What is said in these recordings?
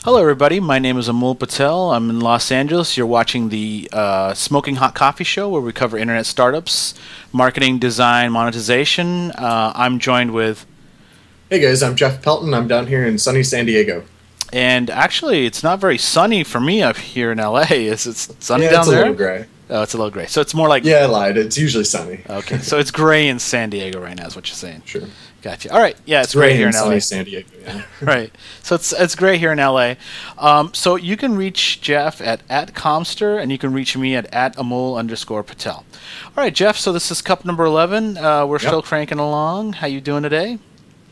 Hello, everybody. My name is Amul Patel. I'm in Los Angeles. You're watching the Smoking Hot Coffee Show, where we cover internet startups, marketing, design, monetization. I'm joined with, Hey guys, I'm Jeff Pelton. I'm down here in sunny San Diego. and actually, it's not very sunny for me up here in LA. Is it sunny Yeah, down it's a there? little gray. Oh, it's a little gray. So it's more like, Yeah, I lied. It's usually sunny. okay, so it's gray in San Diego right now, is what you're saying. Sure. Gotcha. All right. Yeah, it's Gray gray here in in LA. sunny San Diego. Yeah. Right. So it's great here in LA. So you can reach Jeff at Comster, and you can reach me at Amul_Patel. All right, Jeff. So this is cup number 11. We're still cranking along. How you doing today?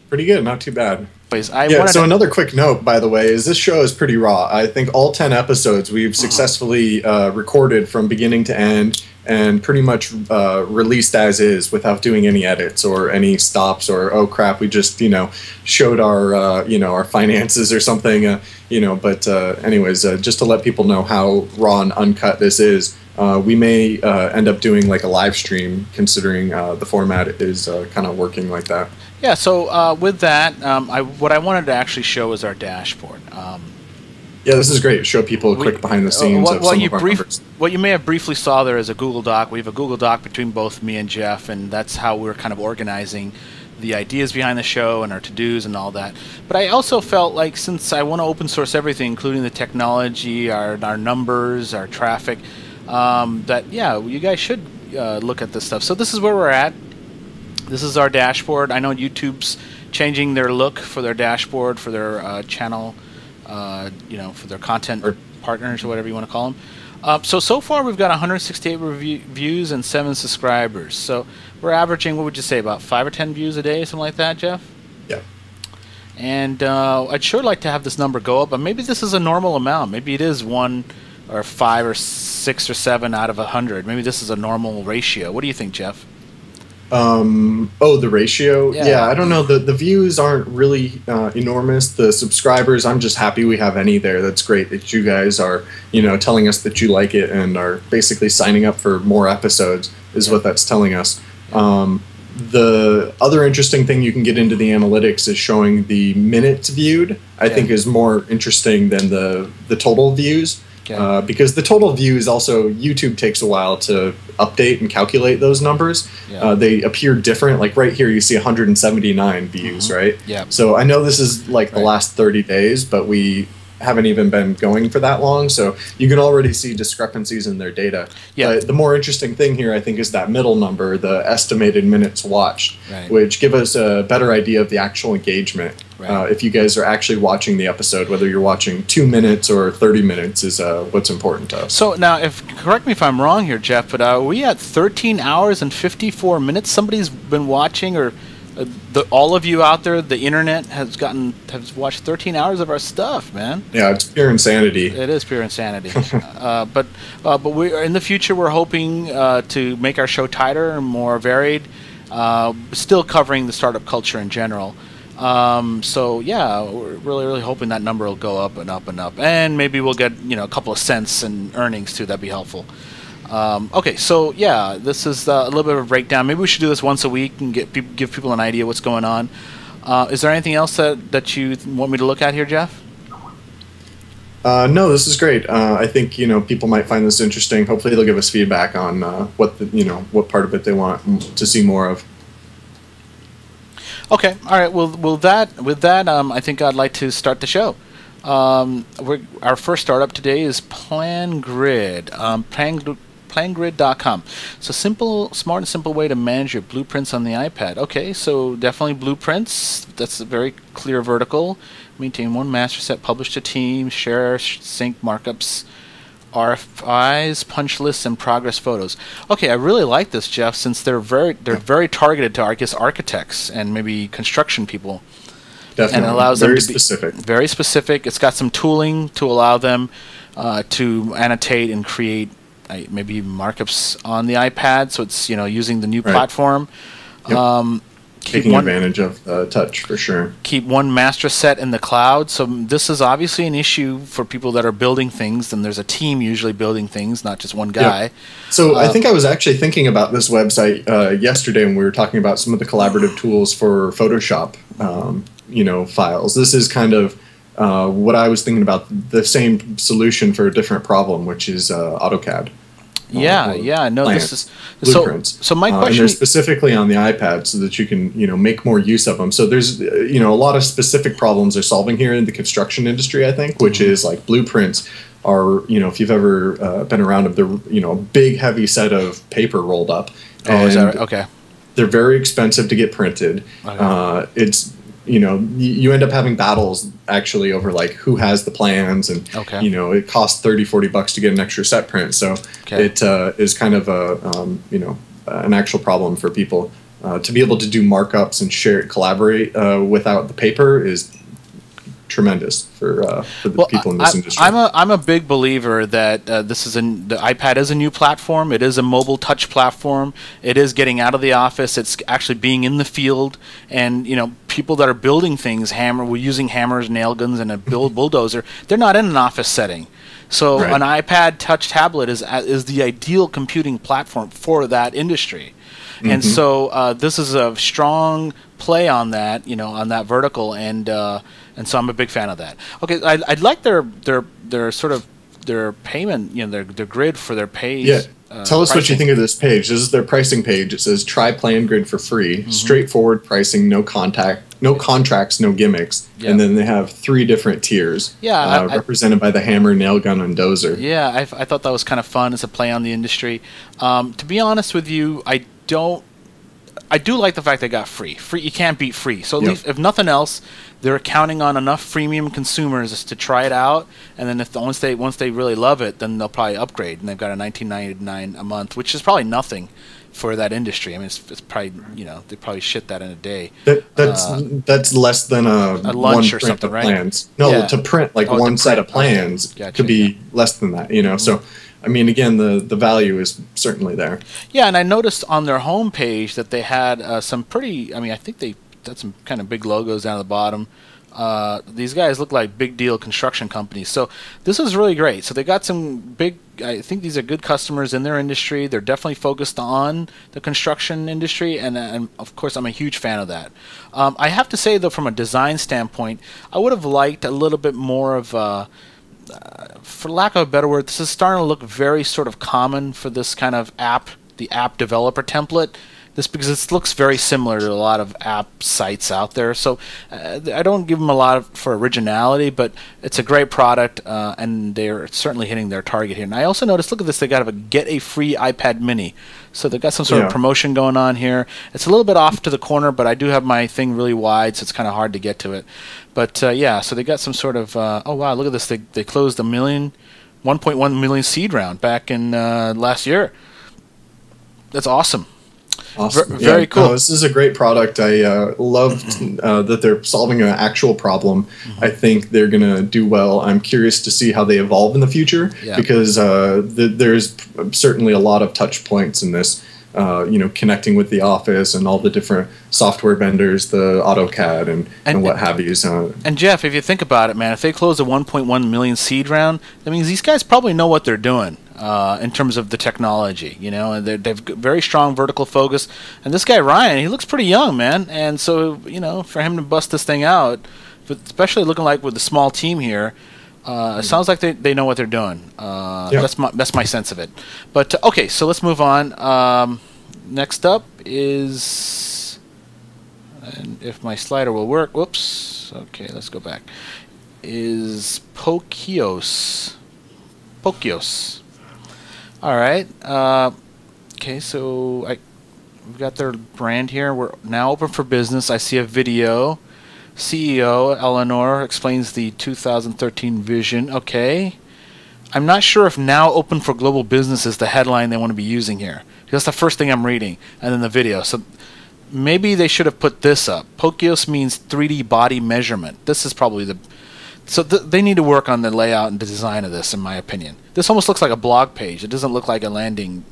Pretty good. Not too bad. Anyways, So another quick note, by the way, is this show is pretty raw. I think all 10 episodes we've successfully recorded from beginning to end and pretty much released as is without doing any edits or any stops or, oh crap, we just, showed our, our finances or something, but anyways, just to let people know how raw and uncut this is, we may end up doing like a live stream considering the format is kind of working like that. Yeah. So with that, what I wanted to actually show is our dashboard. Yeah, this is great. Show people a quick behind the scenes of some of our numbers. What you may have briefly saw there is a Google Doc. We have a Google Doc between both me and Jeff, and that's how we're kind of organizing the ideas behind the show and our to-dos and all that. But I also felt like since I want to open source everything, including the technology, our numbers, our traffic, that, yeah, you guys should look at this stuff. So this is where we're at. This is our dashboard. I know YouTube's changing their look for their dashboard, for their channel, for their content or partners or whatever you want to call them. So far we've got 168 views and 7 subscribers. So we're averaging, what would you say, about 5 or 10 views a day, something like that, Jeff? Yeah. And I'd sure like to have this number go up, but maybe this is a normal amount. Maybe it is 1 or 5 or 6 or 7 out of 100. Maybe this is a normal ratio. What do you think, Jeff? The ratio? Yeah. I don't know. The views aren't really enormous. The subscribers, I'm just happy we have any there. That's great that you guys are, telling us that you like it and are basically signing up for more episodes is what that's telling us. The other interesting thing you can get into the analytics is showing the minutes viewed. I think is more interesting than the total views. Okay. Because the total views also, YouTube takes a while to update and calculate those numbers. Yeah. They appear different. Like right here, you see 179 views, right? Yeah. So I know this is like the last 30 days, but we haven't even been going for that long. So you can already see discrepancies in their data. Yeah. But the more interesting thing here, I think, is that middle number, the estimated minutes watched, which give us a better idea of the actual engagement. If you guys are actually watching the episode, whether you're watching 2 minutes or 30 minutes is what's important to us. So now, correct me if I'm wrong here, Jeff, but are we at 13 hours and 54 minutes? Somebody's been watching, or all of you out there, the internet has watched 13 hours of our stuff, man. Yeah, it's pure insanity. It is pure insanity. But we in the future we're hoping to make our show tighter and more varied, still covering the startup culture in general. So yeah, we're really hoping that number will go up and up and up, and maybe we'll get a couple of cents in earnings too. That'd be helpful. Okay, so yeah, this is a little bit of a breakdown. Maybe we should do this once a week and give people an idea what's going on. Is there anything else that you want me to look at here, Jeff? No, this is great. I think people might find this interesting. Hopefully, they'll give us feedback on what part of it they want to see more of. Okay, all right. Well, with that, I think I'd like to start the show. Our first startup today is PlanGrid. PlanGrid.com. So smart and simple way to manage your blueprints on the iPad. Okay, so definitely blueprints. That's a very clear vertical. Maintain one master set, publish to teams, share, sync markups, RFIs, punch lists, and progress photos. Okay, I really like this, Jeff, since they're very targeted to, I guess, architects and maybe construction people. Definitely. And it allows very them to specific. Be very specific. It's got some tooling to allow them to annotate and create maybe markups on the iPad. So it's using the new platform. Yep. Taking advantage of touch for sure. Keep one master set in the cloud. So this is obviously an issue for people that are building things, and there's a team usually building things, not just one guy. Yep. So I think I was actually thinking about this website yesterday when we were talking about some of the collaborative tools for Photoshop, files. This is kind of what I was thinking about, the same solution for a different problem, which is AutoCAD. No, plans, this is blueprints. So my And question, they're specifically on the iPad so that you can, make more use of them. So there's, a lot of specific problems they're solving here in the construction industry, I think, which is like blueprints are, if you've ever been around them, they're, a big heavy set of paper rolled up. oh, is that right? Okay. They're very expensive to get printed. Okay. It's you end up having battles actually over like who has the plans, and Okay. it costs $30-40 to get an extra set print. So Okay. it is kind of a an actual problem for people to be able to do markups and collaborate without the paper is tremendous for the people in this industry. I'm a big believer that the iPad is a new platform. It is a mobile touch platform. It is getting out of the office. It's actually being in the field, and people that are building things, we're using hammers, nail guns, and a bulldozer. They're not in an office setting. So Right. an iPad touch tablet is the ideal computing platform for that industry. And so this is a strong play on that, on that vertical, and so I'm a big fan of that. Okay, I'd like their sort of their payment, their grid for their pays. Yeah. Tell us what you pricing. think of this page. This is their pricing page. It says try Plan Grid for free, straightforward pricing, no contracts, no gimmicks. Yeah. And then they have 3 different tiers Yeah, represented by the hammer, nail gun, and dozer. Yeah, I thought that was kind of fun as a play on the industry. To be honest with you, I do like the fact they got free. You can't beat free. So at Yep. least, if nothing else, they're counting on enough freemium consumers to try it out, and then once they really love it, then they'll probably upgrade. And they've got a $19.99 a month, which is probably nothing for that industry. I mean, it's probably they probably shit that in a day. That's less than a lunch one or print something, of right? plans. No, Yeah. to print like Oh, to one set print. of plans Okay. Gotcha, could be less than that. So. I mean, again, the value is certainly there. Yeah, and I noticed on their homepage that they had some pretty. I mean, I think they had some kind of big logos down at the bottom. These guys look like big deal construction companies. So this is really great. So they got some big. I think these are good customers in their industry. They're definitely focused on the construction industry, and of course, I'm a huge fan of that. I have to say, though, from a design standpoint, I would have liked a little bit more of. For lack of a better word, this is starting to look very sort of common for this kind of app, the app developer template. This because it looks very similar to a lot of app sites out there. So I don't give them a lot for originality, but it's a great product, and they're certainly hitting their target here. And I also noticed, look at this, they got get a free iPad mini. So they've got some sort of promotion going on here. It's a little bit off to the corner, but I do have my thing really wide, so it's kind of hard to get to it. But yeah, so they got some sort of, oh wow, look at this. They closed 1.1 million seed round back in last year. That's awesome. Awesome. Very cool. No, this is a great product. I love that they're solving an actual problem. I think they're going to do well. I'm curious to see how they evolve in the future because there's certainly a lot of touch points in this. Connecting with the office and all the different software vendors, the AutoCAD and what have you. And Jeff, if you think about it, man, if they close a 1.1 million seed round, that means these guys probably know what they're doing in terms of the technology, and they've very strong vertical focus. And this guy Ryan, he looks pretty young, man. And so, for him to bust this thing out, but especially looking like with the small team here. It sounds like they know what they're doing. That's my sense of it. But okay, so let's move on. Next up is, and if my slider will work. Whoops. Okay, let's go back. Is Pokios. All right. Okay, so we've got their brand here. We're now open for business. I see a video. CEO Eleanor explains the 2013 vision. Okay. I'm not sure if now open for global business is the headline they want to be using here. That's the first thing I'm reading, and then the video. So maybe they should have put this up. Pokios means 3D body measurement. This is probably they need to work on the layout and the design of this, in my opinion. This almost looks like a blog page. It doesn't look like a landing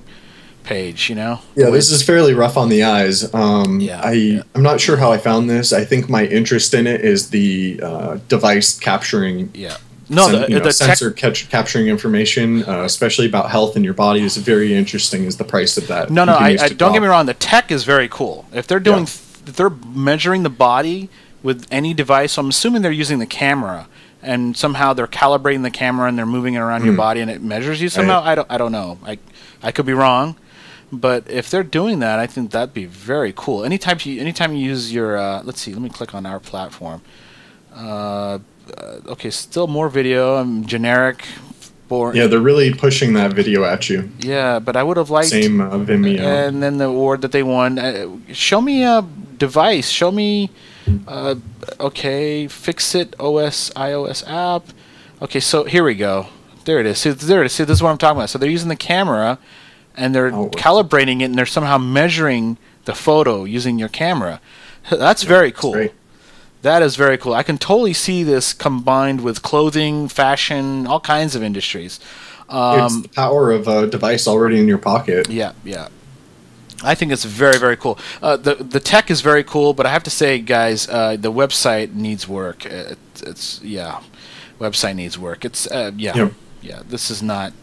page, Yeah, this is fairly rough on the eyes. I'm not sure how I found this. I think my interest in it is the device capturing. Yeah. No, the sensor capturing information, especially about health in your body, is very interesting. Is the price of that? No, I don't get me wrong. The tech is very cool. If they're if they're measuring the body with any device, so I'm assuming they're using the camera and somehow they're calibrating the camera and they're moving it around your body and it measures you somehow. I don't know. I could be wrong, but if they're doing that, I think that'd be very cool. Anytime you use your let's see, let me click on our platform. Okay, still more video. Generic. Yeah, they're really pushing that video at you. Yeah, but I would have liked same Vimeo. And then the award that they won. Show me a device. Show me. Okay, Fixit OS iOS app. Okay, so here we go. There it is. See, there it is. See, this is what I'm talking about. So they're using the camera, and they're calibrating it, and they're somehow measuring the photo using your camera. That's very cool. That's great. That is very cool. I can totally see this combined with clothing, fashion, all kinds of industries. It's the power of a device already in your pocket. Yeah, yeah. I think it's very, very cool. The tech is very cool, but I have to say, guys, the website needs work. Website needs work. It's yeah. This is not.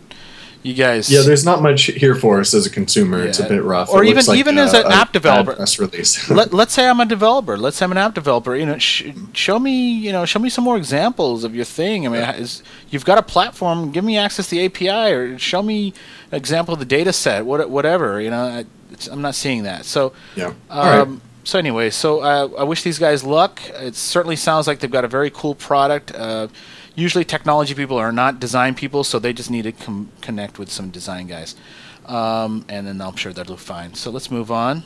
You guys. Yeah, there's not much here for us as a consumer. It's a bit rough. Or even as an app developer. Press release. Let's say I'm a developer. Let's say I'm an app developer. Show me some more examples of your thing. I mean, you've got a platform. Give me access to the API, or show me an example of the data set. Whatever. I'm not seeing that. So yeah. All right. So anyway, I wish these guys luck. It certainly sounds like they've got a very cool product. Usually technology people are not design people, so they just need to connect with some design guys. And then I'm sure they'll do fine. So let's move on.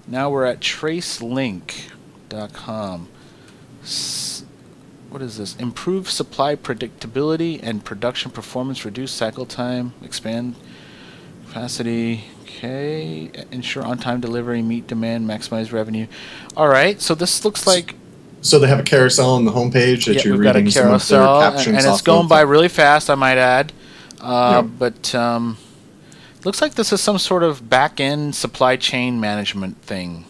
Now we're at tracelink.com. What is this? Improve supply predictability and production performance, reduce cycle time, expand capacity. Okay. Ensure on-time delivery, meet demand, maximize revenue. All right. So this looks like... So they have a carousel on the homepage that you're reading some of their captions and it's going by really fast, I might add. But looks like this is some sort of back-end supply chain management thing.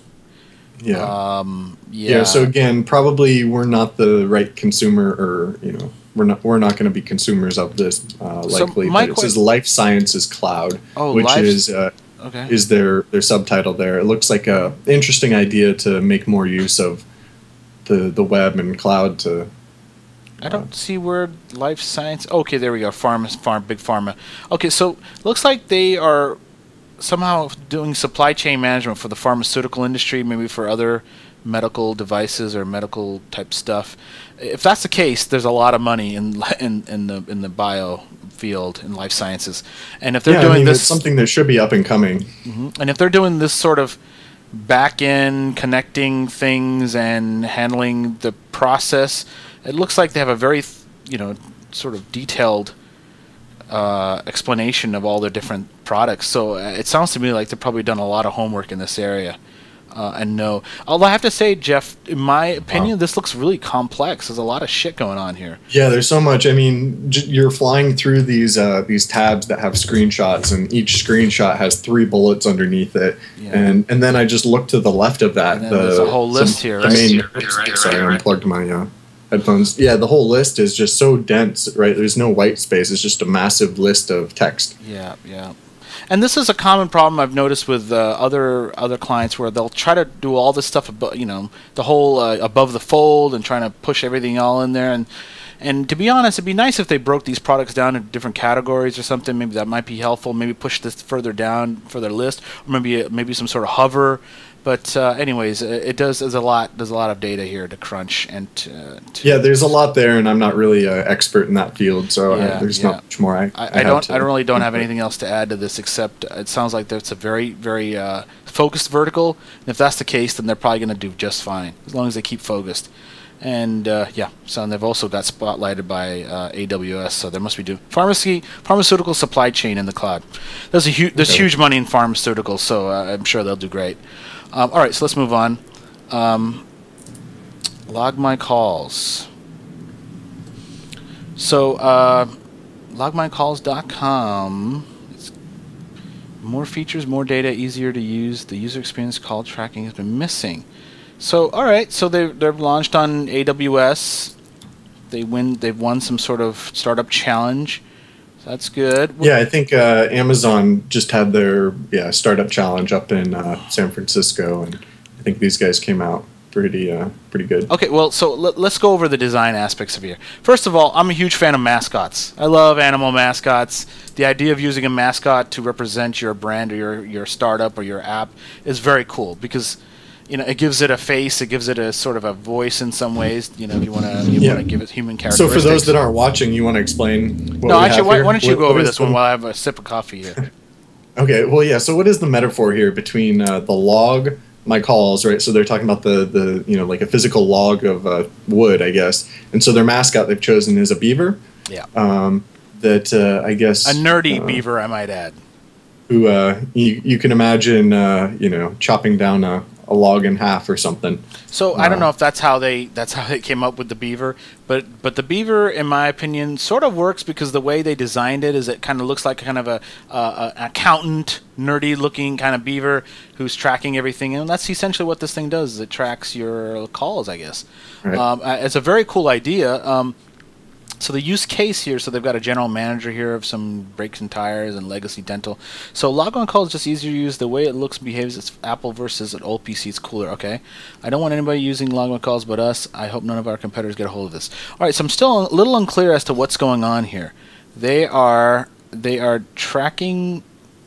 Yeah. Yeah. So again, probably we're not the right consumer, or we're not going to be consumers of this likely. But it says Life Sciences Cloud, which is their subtitle there. It looks like a interesting idea to make more use of the web and cloud to. I don't see where life science. Okay, there we go. Big pharma. Okay, so looks like they are somehow doing supply chain management for the pharmaceutical industry, maybe for other medical devices or medical type stuff. If that's the case, there's a lot of money in the bio field in life sciences, and if they're doing this, it's something that should be up and coming. Mm-hmm. And if they're doing this sort of back end connecting things and handling the process, it looks like they have a very sort of detailed explanation of all their different products. So it sounds to me like they've probably done a lot of homework in this area. Although I have to say, Jeff, in my opinion, this looks really complex. There's a lot of shit going on here. Yeah, there's so much. I mean, you're flying through these tabs that have screenshots, and each screenshot has 3 bullets underneath it. Yeah. And then I just looked to the left of that. There's a whole list here. Right? Sorry, I unplugged my headphones. Yeah, the whole list is just so dense, right? There's no white space. It's just a massive list of text. Yeah. And this is a common problem I've noticed with other clients, where they'll try to do all this stuff, the whole above the fold, and trying to push everything all in there. And to be honest, it'd be nice if they broke these products down into different categories or something. Maybe that might be helpful. Maybe push this further down for their list, or maybe some sort of hover. But anyways, there's a lot of data here to crunch and yeah, there's a lot there, and I'm not really an expert in that field, so there's not much more. I really don't have anything else to add to this, except it sounds like that's a very, very focused vertical. And if that's the case, then they're probably going to do just fine as long as they keep focused. And so they've also got spotlighted by AWS, so they must be doing pharmaceutical supply chain in the cloud. There's huge money in pharmaceuticals, so I'm sure they'll do great. All right, so let's move on. Log my calls. So logmycalls.com. It's more features, more data, easier to use. The user experience call tracking has been missing. So all right, so they've launched on AWS. They've won some sort of startup challenge. So that's good. Yeah, I think Amazon just had their startup challenge up in San Francisco, and I think these guys came out pretty good. Okay, well, so let's go over the design aspects of here. First of all, I'm a huge fan of mascots. I love animal mascots. The idea of using a mascot to represent your brand or your startup or your app is very cool because, you know, it gives it a face, it gives it a sort of a voice in some ways. You know, if you want to give it human characteristics. So for those that aren't watching, you want to explain what No, we actually, have here? why don't you go over this the, one while I have a sip of coffee here? Okay, well, yeah. So what is the metaphor here between the log, my calls, right? So they're talking about the you know, like a physical log of wood, I guess. And so their mascot they've chosen is a beaver. Yeah. That I guess a nerdy beaver, I might add. Who you can imagine, you know, chopping down a log in half or something. So I don't know if that's how they came up with the beaver, but the beaver, in my opinion, sort of works because the way they designed it is it kind of looks like kind of a accountant, nerdy looking kind of beaver who's tracking everything, and that's essentially what this thing does. Is it tracks your calls, I guess. Right. It's a very cool idea. So the use case here, so they've got a general manager here of some brakes and tires and legacy dental. So log on call is just easier to use. The way it looks and behaves, it's Apple versus an old PC. It's cooler. Okay, I don't want anybody using log on calls but us. I hope none of our competitors get a hold of this. All right, so I'm still a little unclear as to what's going on here. They are tracking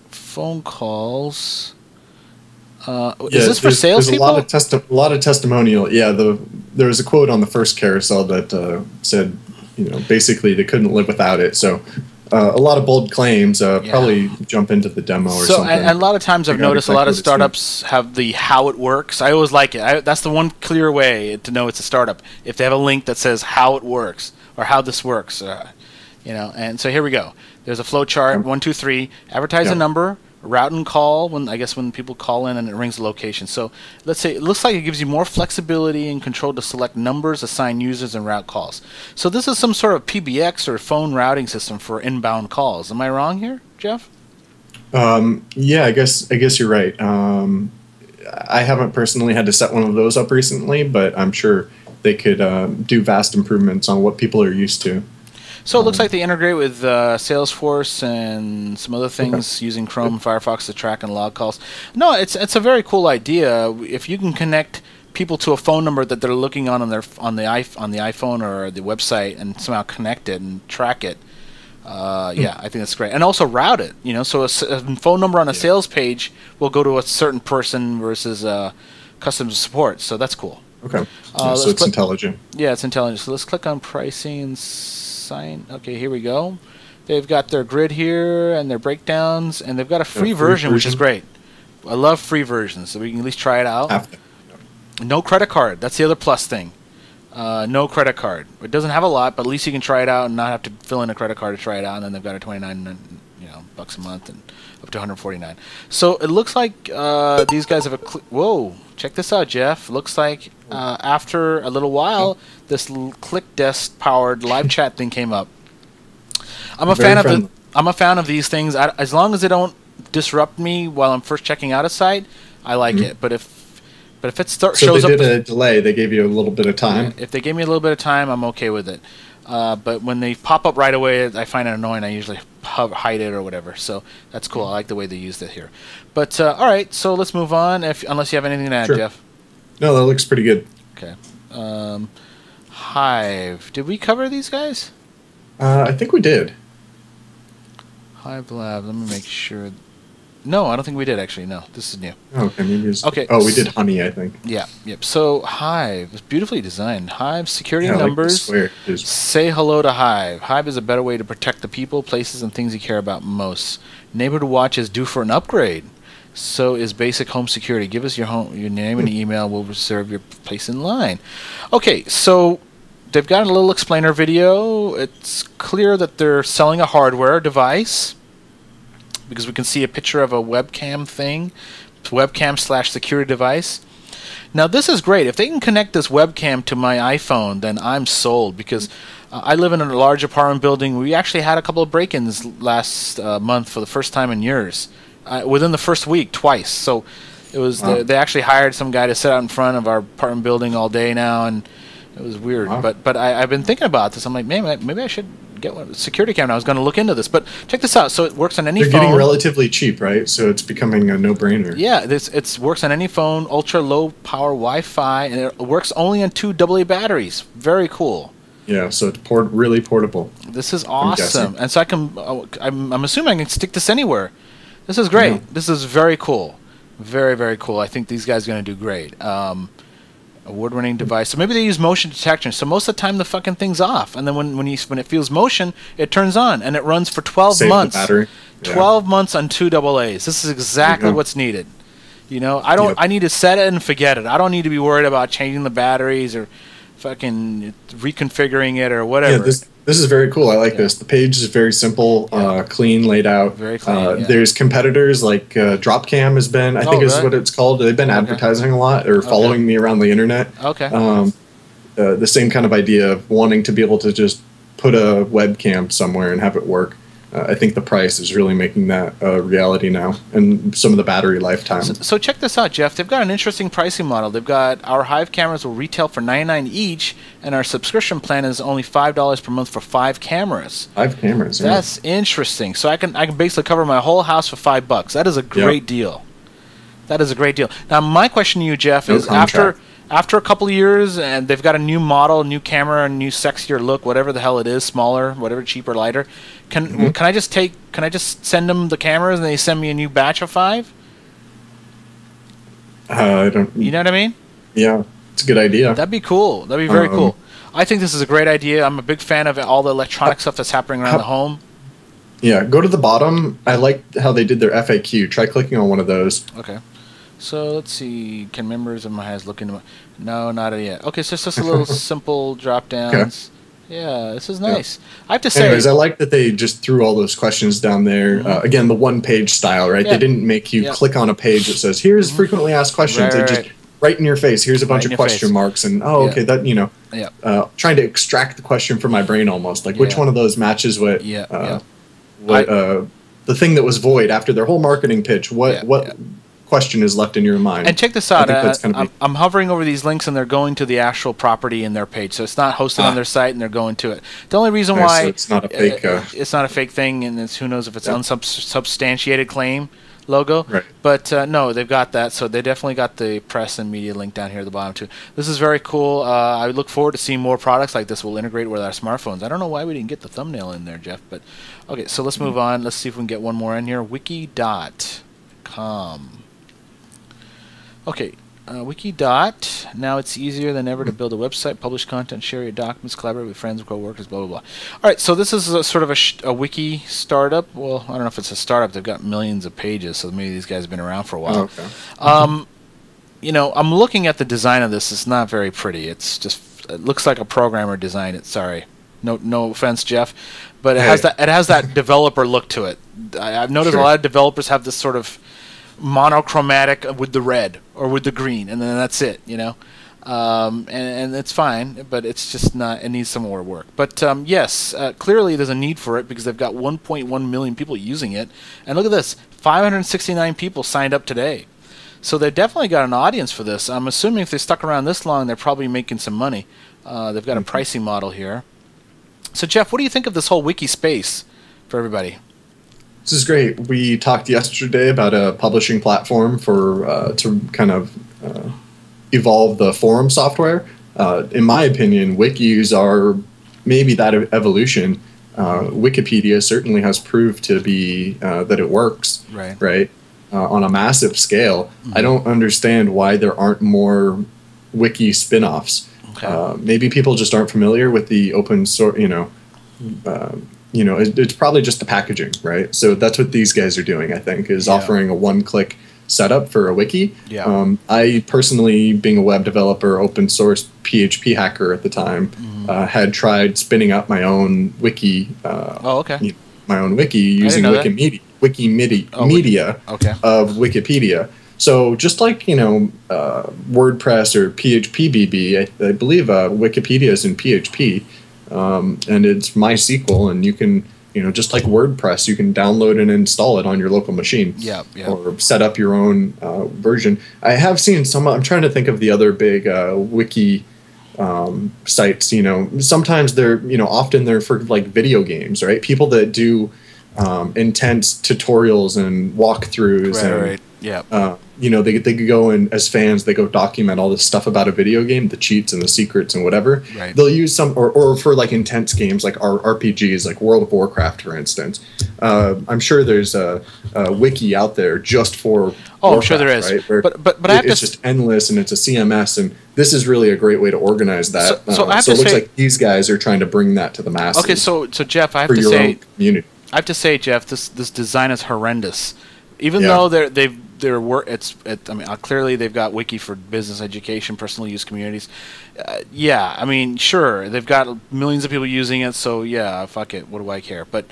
phone calls. Is this for salespeople? There's a lot of testimonial. Yeah, there was a quote on the first carousel that said, you know, basically they couldn't live without it. So a lot of bold claims. Probably jump into the demo or something. And a lot of times I've noticed a lot of startups have the how it works. I always like it. That's the one clear way to know it's a startup. If they have a link that says how it works or how this works, you know. And so here we go. There's a flow chart. 1, 2, 3. Advertise a number. Route and call when people call in and it rings the location. So let's say it looks like it gives you more flexibility and control to select numbers, assign users, and route calls. So this is some sort of PBX or phone routing system for inbound calls. Am I wrong here, Jeff? Yeah, I guess you're right. I haven't personally had to set one of those up recently, but I'm sure they could do vast improvements on what people are used to. So it looks like they integrate with Salesforce and some other things using Chrome and Firefox to track and log calls. No, it's a very cool idea. If you can connect people to a phone number that they're looking on the iPhone or the website and somehow connect it and track it, yeah, I think that's great. And also route it. You know, so a phone number on a sales page will go to a certain person versus customer support. So that's cool. Okay. So it's intelligent. Yeah, it's intelligent. So let's click on pricing and sign. Okay, here we go. They've got their grid here and their breakdowns, and they've got a free version, which is great. I love free versions, so we can at least try it out. No credit card. That's the other plus thing. No credit card. It doesn't have a lot, but at least you can try it out and not have to fill in a credit card to try it out. And then they've got a $29, bucks a month and up to $149. So it looks like these guys have a. Whoa! Check this out, Jeff. Looks like after a little while, this ClickDesk powered live chat thing came up. I'm a fan of these things. As long as they don't disrupt me while I'm first checking out a site, I like it. But if it shows up, so they did a delay. They gave you a little bit of time. If they gave me a little bit of time, I'm okay with it. But when they pop up right away, I find it annoying. I usually hide it or whatever. So that's cool. I like the way they used it here. But all right, so let's move on. Unless you have anything to add, Jeff. No, that looks pretty good. Okay. Hive. Did we cover these guys? I think we did. Hive Lab. Let me make sure. No, I don't think we did actually. No, this is new. Okay, maybe okay. Oh, we did Honey, I think. Yeah, yep. So Hive is beautifully designed. Hive security numbers. Say hello to Hive. Hive is a better way to protect the people, places, and things you care about most. Neighborhood Watch is due for an upgrade. So is basic home security. Give us your name and email. We'll reserve your place in line. Okay, so they've got a little explainer video. It's clear that they're selling a hardware device because we can see a picture of a webcam thing. It's webcam/security device. Now this is great. If they can connect this webcam to my iPhone, then I'm sold because I live in a large apartment building. We actually had a couple of break-ins last month for the first time in years. Within the first week, twice. So it was they actually hired some guy to sit out in front of our apartment building all day now, and it was weird. But I've been thinking about this. I'm like, man, maybe I should one security camera. I was going to look into this, but check this out. So it works on any They're phone. getting relatively cheap, right? So it's becoming a no-brainer. Yeah, it works on any phone, ultra low power Wi-Fi, and it works only on 2 AA batteries. Very cool. Yeah, so it's really portable. This is awesome, and so I can. I'm assuming I can stick this anywhere. This is great. Yeah. This is very cool, very, very cool. I think these guys are going to do great. Award-winning device. So maybe they use motion detection. So most of the time the fucking thing's off, and then when it feels motion, it turns on, and it runs for 12 months. The battery. Yeah. 12 months on 2 AA's. This is exactly what's needed. You know, I don't. Yep. I need to set it and forget it. I don't need to be worried about changing the batteries or fucking reconfiguring it or whatever. Yeah, this is very cool. I like this. The page is very simple, clean, laid out. Very clean. There's competitors like Dropcam has been, I think is what it's called. They've been advertising a lot or following me around the internet. Okay. The same kind of idea of wanting to be able to just put a webcam somewhere and have it work. I think the price is really making that a reality now, and some of the battery lifetime. So check this out, Jeff. They've got an interesting pricing model. They've got our Hive cameras will retail for $99 each, and our subscription plan is only $5 per month for 5 cameras. 5 cameras. That's interesting. So I can basically cover my whole house for $5. That is a great deal. That is a great deal. Now my question to you, Jeff, is after a couple of years, and they've got a new model, new camera, a new sexier look, whatever the hell it is, smaller, whatever, cheaper, lighter. Can I just send them the cameras and they send me a new batch of 5? I don't. You know what I mean? Yeah, it's a good idea. That'd be cool. That'd be very cool. I think this is a great idea. I'm a big fan of all the electronic stuff that's happening around the home. Yeah, go to the bottom. I like how they did their FAQ. Try clicking on one of those. Okay. So let's see. Can members of my house look into my... No, not yet. Okay, so it's just a little simple drop downs. Okay. Yeah, this is nice. I have to say... Anyways, I like that they just threw all those questions down there. Again, the one-page style, right? They didn't make you click on a page that says, here's frequently asked questions. They just right in your face. Here's a bunch of question marks. And, okay, that, trying to extract the question from my brain almost. Like, which one of those matches what... the thing that was void after their whole marketing pitch. What question is left in your mind? And check this out. I'm hovering over these links, and they're going to the actual property in their page. So it's not hosted on their site, and they're going to it. The only reason why so it's not a fake, it's not a fake thing, and it's, who knows if it's unsubstantiated claim logo. Right. But no, they've got that. So they definitely got the press and media link down here at the bottom too. This is very cool. I look forward to seeing more products like this will integrate with our smartphones. I don't know why we didn't get the thumbnail in there, Jeff. But okay, so let's move on. Let's see if we can get one more in here. Wiki.com. Okay, Wiki.com. Now it's easier than ever to build a website, publish content, share your documents, collaborate with friends, co-workers, blah, blah, blah. All right, so this is sort of a wiki startup. Well, I don't know if it's a startup. They've got millions of pages, so maybe these guys have been around for a while. Okay. You know, I'm looking at the design of this. It's not very pretty. It's just, it looks like a programmer designed it. Sorry. No offense, Jeff. But it has that developer look to it. I've noticed a lot of developers have this sort of monochromatic with the red or with the green, and then that's it, you know. And it's fine, but it's just not. It needs some more work. But yes, clearly there's a need for it because they've got 1.1 million people using it, and look at this: 569 people signed up today. So they've definitely got an audience for this. I'm assuming if they stuck around this long, they're probably making some money. They've got a pricing model here. So Jeff, what do you think of this whole wiki space for everybody? This is great. We talked yesterday about a publishing platform for to kind of evolve the forum software. In my opinion, wikis are maybe that evolution. Wikipedia certainly has proved to be that it works, right? On a massive scale. I don't understand why there aren't more wiki spin-offs. Okay. Maybe people just aren't familiar with the open source, it's probably just the packaging, right? So that's what these guys are doing, I think, is offering a one-click setup for a wiki. Yeah. I personally, being a web developer, open source PHP hacker at the time, had tried spinning up my own wiki. My own wiki using Wikimedia of Wikipedia. So just like, WordPress or PHPBB, I believe Wikipedia is in PHP. And it's MySQL, and you can, just like WordPress, you can download and install it on your local machine. Or set up your own version. I have seen some. I'm trying to think of the other big wiki sites. Sometimes they're often they're for like video games, right? People that do intense tutorials and walkthroughs, Right. Yeah. They could go and as fans they go document all this stuff about a video game, the cheats and the secrets and whatever. Right. They'll use some or for like intense games like RPGs, like World of Warcraft, for instance. I'm sure there's a wiki out there just for. Oh, Warcraft, I'm sure there is. right? Where But I have it's just endless and it's a CMS, and this is really a great way to organize that. So I have so to it looks say, like these guys are trying to bring that to the masses. Okay, so Jeff, I have for to your say, own community. I have to say, Jeff, this design is horrendous. Even Yeah. though they're work, I mean, clearly they've got wiki for business, education, personal use communities. Yeah, I mean, sure, they've got millions of people using it, so yeah, fuck it, what do I care? But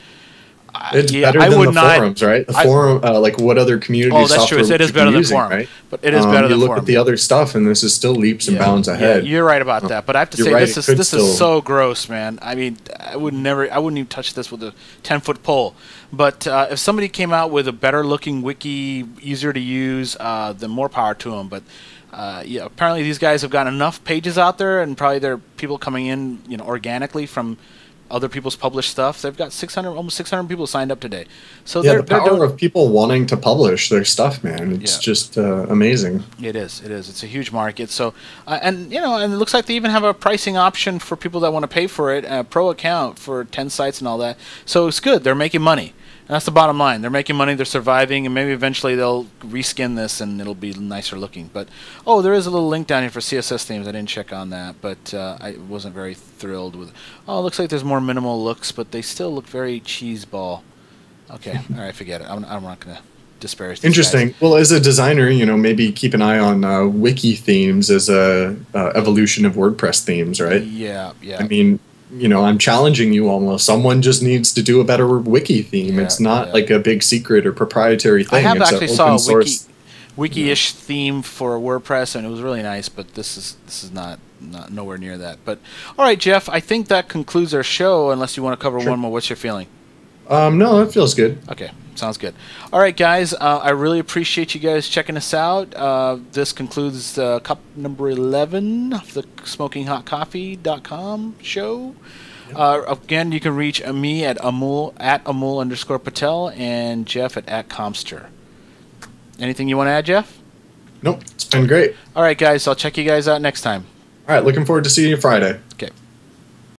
It's yeah, better I than would the not. forums, right? The forum, like what other community Oh, that's software true. It is would you be better than using, forum, right? but it is better than You look forum. at the other stuff, and this is still leaps and bounds ahead. Yeah, you're right about that, but I have to You're say right, this it is could this still- is so gross, man. I mean, I wouldn't even touch this with a 10-foot pole. But if somebody came out with a better looking wiki, easier to use, then more power to them. But yeah, apparently these guys have got enough pages out there, and probably there are people coming in, organically from other people's published stuff. They've got almost 600 people signed up today. So Yeah, they're the power doing, of people wanting to publish their stuff, man. It's Yeah. just amazing. It is. It's a huge market. So, and it looks like they even have a pricing option for people that want to pay for it, a pro account for 10 sites and all that. So it's good. They're making money. And that's the bottom line. They're making money. They're surviving, and maybe eventually they'll reskin this and it'll be nicer looking. But there is a little link down here for CSS themes. I didn't check on that, but I wasn't very thrilled with. Oh, it looks like there's more minimal looks, but they still look very cheeseball. Okay, all right, forget it. I'm not gonna disparage these Interesting. guys. Well, as a designer, maybe keep an eye on wiki themes as a evolution of WordPress themes, right? Yeah. I mean, I'm challenging you almost. Someone just needs to do a better wiki theme. Yeah, it's not yeah. like a big secret or proprietary thing. I have it's actually an saw open a source. wiki-ish theme for WordPress, and it was really nice. But this is not nowhere near that. But all right, Jeff, I think that concludes our show. Unless you want to cover Sure. one more, what's your feeling? No, that feels good. Okay, sounds good. All right, guys, I really appreciate you guys checking us out. This concludes cup number 11 of the SmokingHotCoffee.com show. Again, you can reach me at Amul_Patel and Jeff at Comster. Anything you want to add, Jeff? Nope, it's been great. All right, guys, I'll check you guys out next time. All right, looking forward to seeing you Friday.